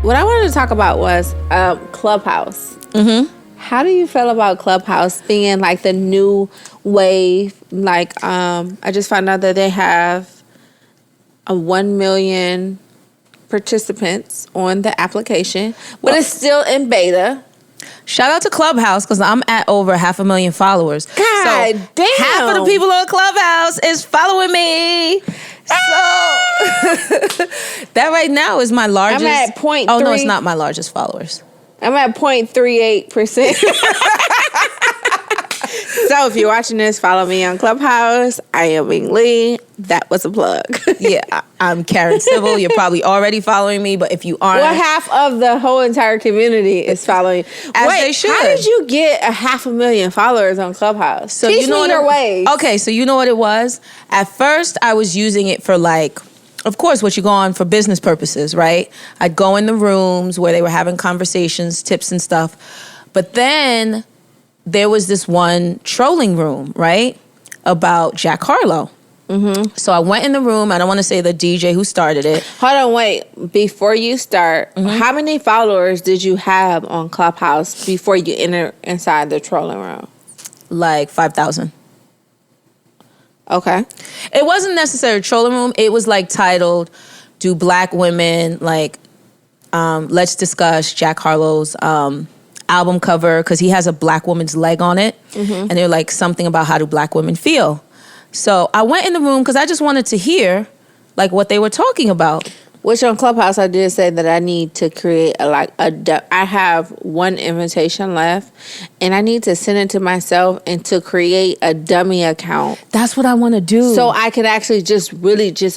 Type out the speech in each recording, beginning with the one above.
what I wanted to talk about was Clubhouse. How do you feel about Clubhouse being like the new wave? Like, I just found out that they have 1 million participants on the application, but it's still in beta. Shout out to Clubhouse because I'm at over 500,000 followers. God damn. Half of the people on Clubhouse is following me. So that right now is my largest. I'm at 0.3. Oh, no, it's not my largest followers. I'm at 0.38%. So if you're watching this, follow me on Clubhouse. I am Wing Lee. That was a plug. Yeah, I'm Karen Civil. You're probably already following me, but if you aren't... Well, half of the whole entire community is following. As they should. How did you get 500,000 followers on Clubhouse? So Teach me your ways. Okay, so you know what it was? At first, I was using it for like... Of course, what you go on for business purposes, right? I'd go in the rooms where they were having conversations, tips and stuff. But then there was this one trolling room, right? About Jack Harlow. So I went in the room. I don't want to say the DJ who started it. Hold on, wait. Before you start, how many followers did you have on Clubhouse before you enter inside the trolling room? Like 5,000. Okay. It wasn't necessarily a trolling room. It was like titled, do black women, like, let's discuss Jack Harlow's album cover, because he has a black woman's leg on it. And they're like something about how do black women feel. So I went in the room because I just wanted to hear like what they were talking about. Which on Clubhouse, I did say that I need to create I have one invitation left, and I need to send it to myself and to create a dummy account. That's what I want to do. So I could actually just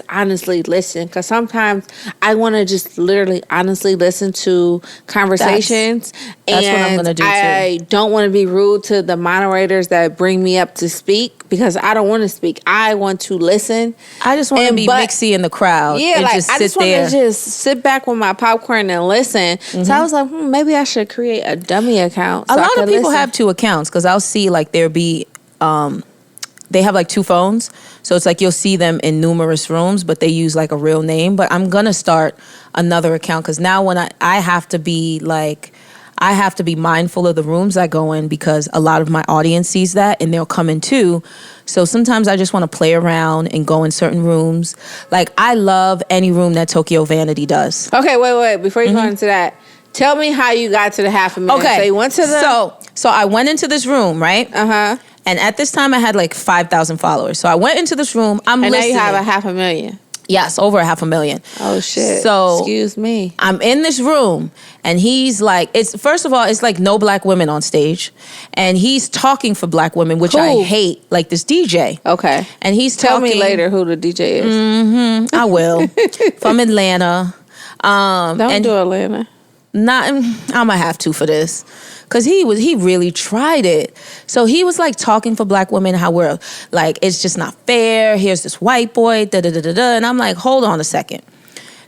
honestly listen. Because sometimes I want to just literally honestly listen to conversations. That's what I'm going to do too. I don't want to be rude to the moderators that bring me up to speak, because I don't want to speak. I want to listen. I just want to be mixy in the crowd. Yeah, and like just I just want to just sit back with my popcorn and listen. So I was like, maybe I should create a dummy account. A lot of people have 2 accounts, because I'll see like there be, they have like 2 phones. So it's like you'll see them in numerous rooms, but they use like a real name. But I'm going to start another account, because now when I have to be like, I have to be mindful of the rooms I go in, because a lot of my audience sees that and they'll come in too. So sometimes I just want to play around and go in certain rooms. Like I love any room that Tokyo Vanity does. Okay, wait. Before you go into that, tell me how you got to the 500,000. Okay. So you went to the... So I went into this room, right? And at this time I had like 5,000 followers. So I went into this room. I'm listening. Now you have 500,000. Yes, over 500,000. Oh shit. So excuse me. I'm in this room and he's like, first of all, it's like no black women on stage. And he's talking for black women, which I hate, like this DJ. Okay. And he's Tell talking. me later who the DJ is. I will. From Atlanta. Don't do Atlanta. I'm gonna have to for this. Cause he really tried it. So he was like talking for black women, how we're like, it's just not fair. Here's this white boy, and I'm like, hold on a second.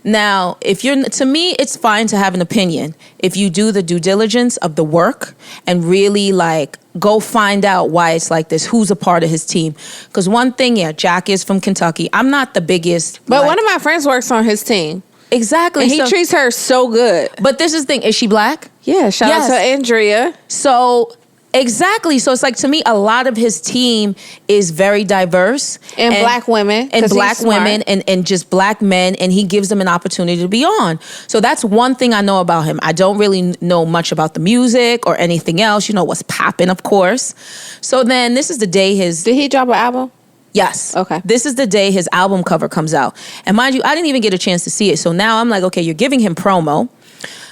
Now, to me, it's fine to have an opinion if you do the due diligence of the work and really like go find out why it's like this, who's a part of his team. Because one thing, Jack is from Kentucky. I'm not the biggest. But one of my friends works on his team. Exactly. And he treats her so good. But this is the thing. Is she black? Yeah, shout out to Andrea. So, exactly. So, it's like, to me, a lot of his team is very diverse. And black women. And black women and just black men. And he gives them an opportunity to be on. So, that's one thing I know about him. I don't really know much about the music or anything else. You know, what's popping, of course. So, then this is the day Did he drop an album? Yes. Okay. This is the day his album cover comes out. And mind you, I didn't even get a chance to see it. So now I'm like, okay, you're giving him promo.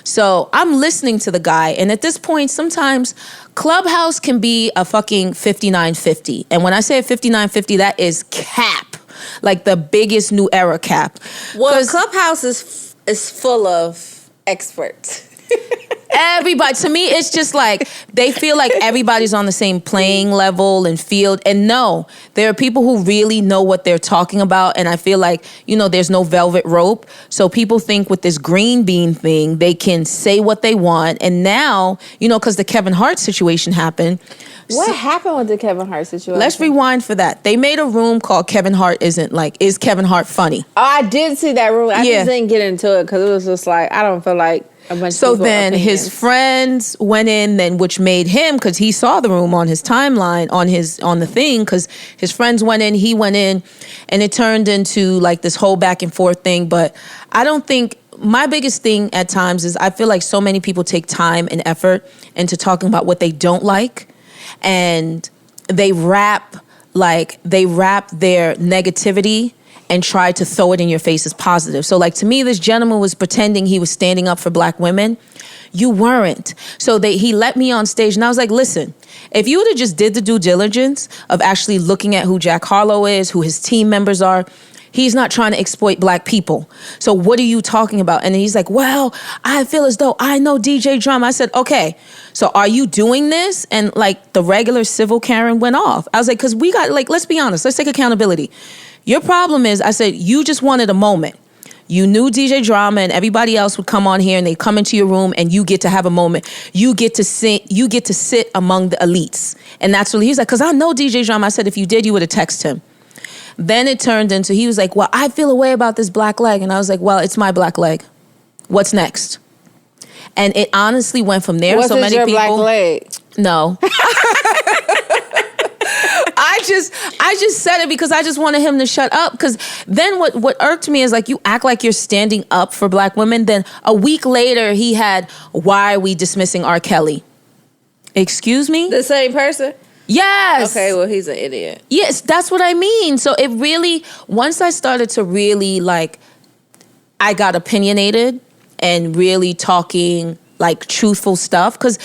So I'm listening to the guy. And at this point, sometimes Clubhouse can be a fucking 5950. And when I say a 5950, that is cap. Like the biggest new era cap. Well, Clubhouse is full of experts. Everybody, to me, it's just like they feel like everybody's on the same playing level and field. And no, there are people who really know what they're talking about. And I feel like, there's no velvet rope. So people think with this green bean thing, they can say what they want. And now, because the Kevin Hart situation happened. What happened with the Kevin Hart situation? Let's rewind for that. They made a room called Kevin Hart Is Kevin Hart Funny? Oh, I did see that room. I just didn't get into it because it was just like, I don't feel like. So then his friends went in, then which made him, because he saw the room on his timeline, on the thing, because his friends went in, he went in, and it turned into like this whole back and forth thing. But I don't think, my biggest thing at times is I feel like so many people take time and effort into talking about what they don't like, and they wrap their negativity and try to throw it in your face as positive. So like, to me, this gentleman was pretending he was standing up for black women. You weren't. So he let me on stage, and I was like, listen, if you would have just did the due diligence of actually looking at who Jack Harlow is, who his team members are, he's not trying to exploit black people. So what are you talking about? And he's like, well, I feel as though I know DJ Drama. I said, okay, so are you doing this? And like, the regular civil Karen went off. I was like, because we got, like, let's be honest, let's take accountability. Your problem is, I said, you just wanted a moment. You knew DJ Drama and everybody else would come on here, and they come into your room, and you get to have a moment. You get to sit among the elites. And that's what he's like, because I know DJ Drama. I said, if you did, you would have texted him. Then it turned into, he was like, well, I feel a way about this black leg. And I was like, well, it's my black leg. What's next? And it honestly went from there. Was it your black leg? No. I just said it because I just wanted him to shut up. Because then what irked me is, like, you act like you're standing up for black women. Then a week later, he had, why are we dismissing R. Kelly? Excuse me? The same person? Yes. Okay, well, he's an idiot. Yes, that's what I mean. So it really, once I started to really, like, I got opinionated and really talking, like, truthful stuff. Because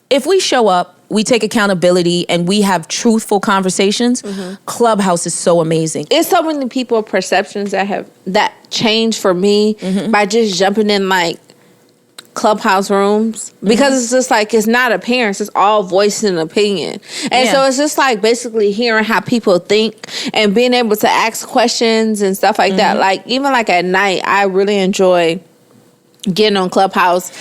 if we show up, we take accountability, and we have truthful conversations, Clubhouse is so amazing. It's so many people perceptions that changed for me by just jumping in, like, Clubhouse rooms, because it's just like, it's not appearance, it's all voicing an opinion. And so it's just like basically hearing how people think and being able to ask questions and stuff like that. Like, even like at night, I really enjoy getting on Clubhouse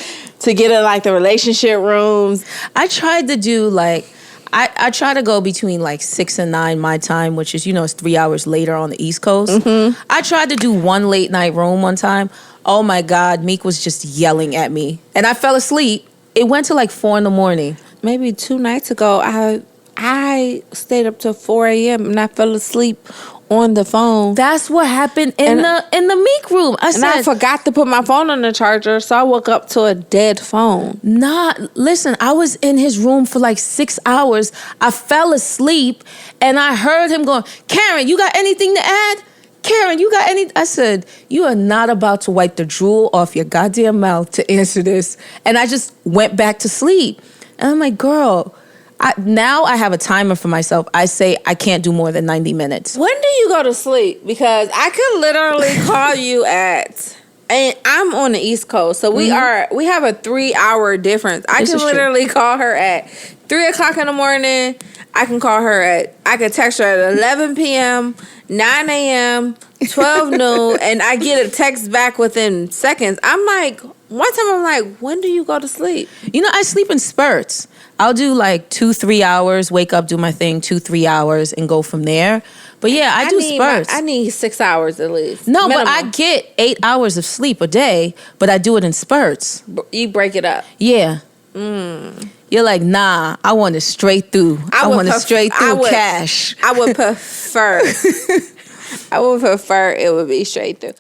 to get in like the relationship rooms. I tried to do like, I try to go between like 6 and 9 my time, which is, it's 3 hours later on the East Coast. I tried to do one late night room one time. Oh my God, Meek was just yelling at me. And I fell asleep. It went to like 4 in. Maybe 2 nights ago, I stayed up till 4 a.m. and I fell asleep on the phone. That's what happened in the Meek room. I forgot to put my phone on the charger, so I woke up to a dead phone. Listen, I was in his room for like 6 hours. I fell asleep, and I heard him going, Karen, you got anything to add? Karen, you got any? I said, you are not about to wipe the drool off your goddamn mouth to answer this. And I just went back to sleep. And I'm like, girl, now I have a timer for myself. I say I can't do more than 90 minutes. When do you go to sleep? Because I could literally call you and I'm on the East Coast, so we have a 3-hour difference. I can literally call her at 3 o'clock in the morning. I could text her at 11 p.m., 9 a.m., 12 noon, and I get a text back within seconds. I'm like, one time I'm like, when do you go to sleep? I sleep in spurts. I'll do like 2-3 hours, wake up, do my thing, 2-3 hours, and go from there. But yeah, I do spurts. I need 6 hours at least. No, minimum. But I get 8 hours of sleep a day, but I do it in spurts. You break it up. Yeah. You're like, nah, I want it straight through. I want it straight through cash. I would prefer. It would be straight through.